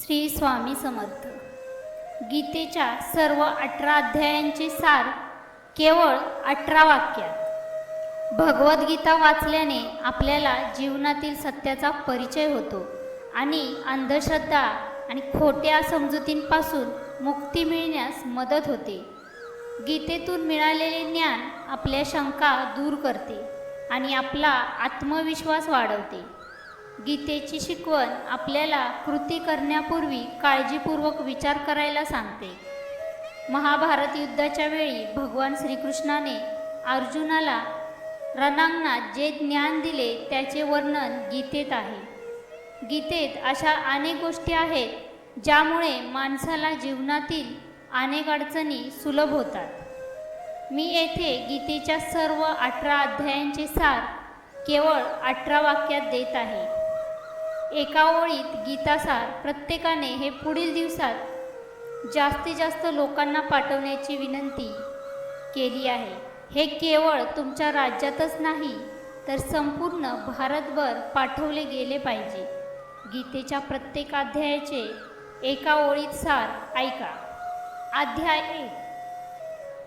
श्री स्वामी समर्थ। गीतेच्या सर्व 18 अध्यायांचे सार केवळ 18 वाक्यात। भगवद्गीता वाचल्याने आपल्याला जीवनातील सत्याचा परिचय होतो आणि अंधश्रद्धा आणि खोट्या समजुतींपासून मुक्ती मिळण्यास मदत होते। गीतेतून मिळालेले ज्ञान आपल्या शंका दूर करते आणि आपला आत्मविश्वास वाढवते। गीतेची शिकवण आपल्याला कृती करण्यापूर्वी काळजीपूर्वक विचार करायला सांगते। महाभारत युद्धाच्या वेळी भगवान श्रीकृष्णाने अर्जुनाला रणांगणात जे ज्ञान दिले त्याचे वर्णन गीतेत आहे। गीतेत अशा अनेक गोष्टी आहेत ज्यामुळे माणसाला जीवनातील अनेक अडचणी सुलभ होतात। मी येथे गीतेच्या सर्व 18 अध्यायांचे सार केवळ 18 वाक्यात देत आहे। एका ओळीत गीतासार प्रत्येकाने हे पुढील दिवसात जास्तीत जास्त लोकांना पाठवण्याची विनंती केली आहे। हे केवळ तुमच्या राज्यातच नाही तर संपूर्ण भारतभर पाठवले गेले पाहिजे। गीतेच्या प्रत्येक अध्यायाचे एका ओळीत सार ऐका। अध्याय 1,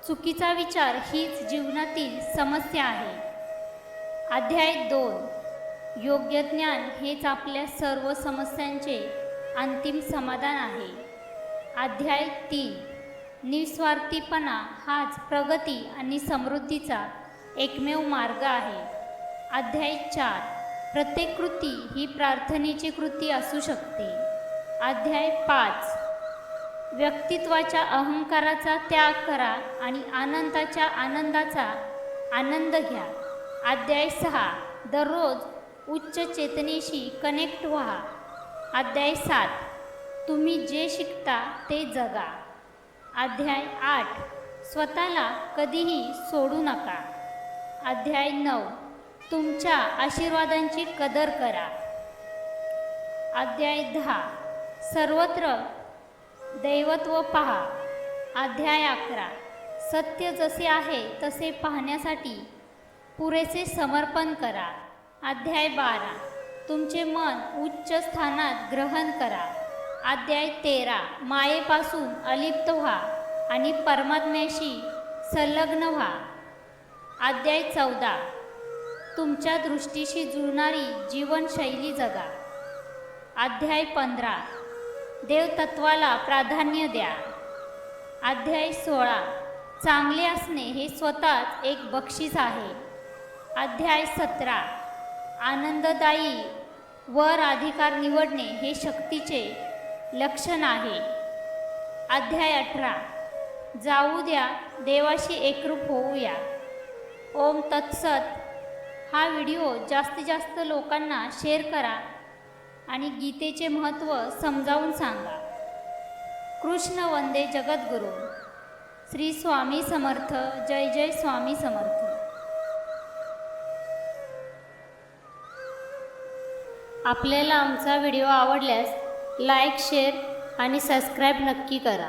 चुकीचा विचार हीच जीवनातील समस्या आहे। अध्याय 2, योग्य ज्ञान हेच आपल्या सर्व समस्यांचे अंतिम समाधान आहे। अध्याय 3, निस्वार्थीपणा हाच प्रगती आणि समृद्धीचा एकमेव मार्ग आहे। अध्याय 4, प्रत्येक कृती ही प्रार्थनेची कृती असू शकते। अध्याय 5, व्यक्तित्वाच्या अहंकाराचा त्याग करा आणि अनंताच्या आनंदाचा आनंद घ्या। अध्याय 6, दररोज उच्च चेतनेशी कनेक्ट व्हा। अध्याय 7, तुम्ही जे शिकता ते जगा। अध्याय 8, स्वतःला कधीही सोडू नका। अध्याय 9, तुमच्या आशीर्वादांची कदर करा। अध्याय 10, सर्वत्र दैवत्व पहा। अध्याय 11, सत्य जसे आहे तसे पाहण्यासाठी पुरेसे समर्पण करा। अध्याय 12, तुमचे मन उच्च स्थानात ग्रहण करा। अध्याय 13, मायेपासून अलिप्त व्हा आणि परमात्म्याशी संलग्न व्हा। अध्याय 14, तुमच्या दृष्टीशी जुळणारी जीवनशैली जगा। अध्याय 15, देवतत्वाला प्राधान्य द्या। अध्याय 16, चांगले असणे हे स्वतःच एक बक्षीस आहे। अध्याय 17, आनंददायी वर अधिकार निवडणे हे शक्तीचे लक्षण आहे। अध्याय 18, जाऊ द्या देवाशी एकरूप होऊया। ओम तत्सत। हा व्हिडिओ जास्तीत जास्त लोकांना शेअर करा आणि गीतेचे महत्त्व समजावून सांगा। कृष्ण वंदे जगद्गुरू। श्री स्वामी समर्थ। जय जय स्वामी समर्थ। आपल्याला आमचा व्हिडिओ आवडल्यास लाईक, शेअर आणि सबस्क्राईब नक्की करा।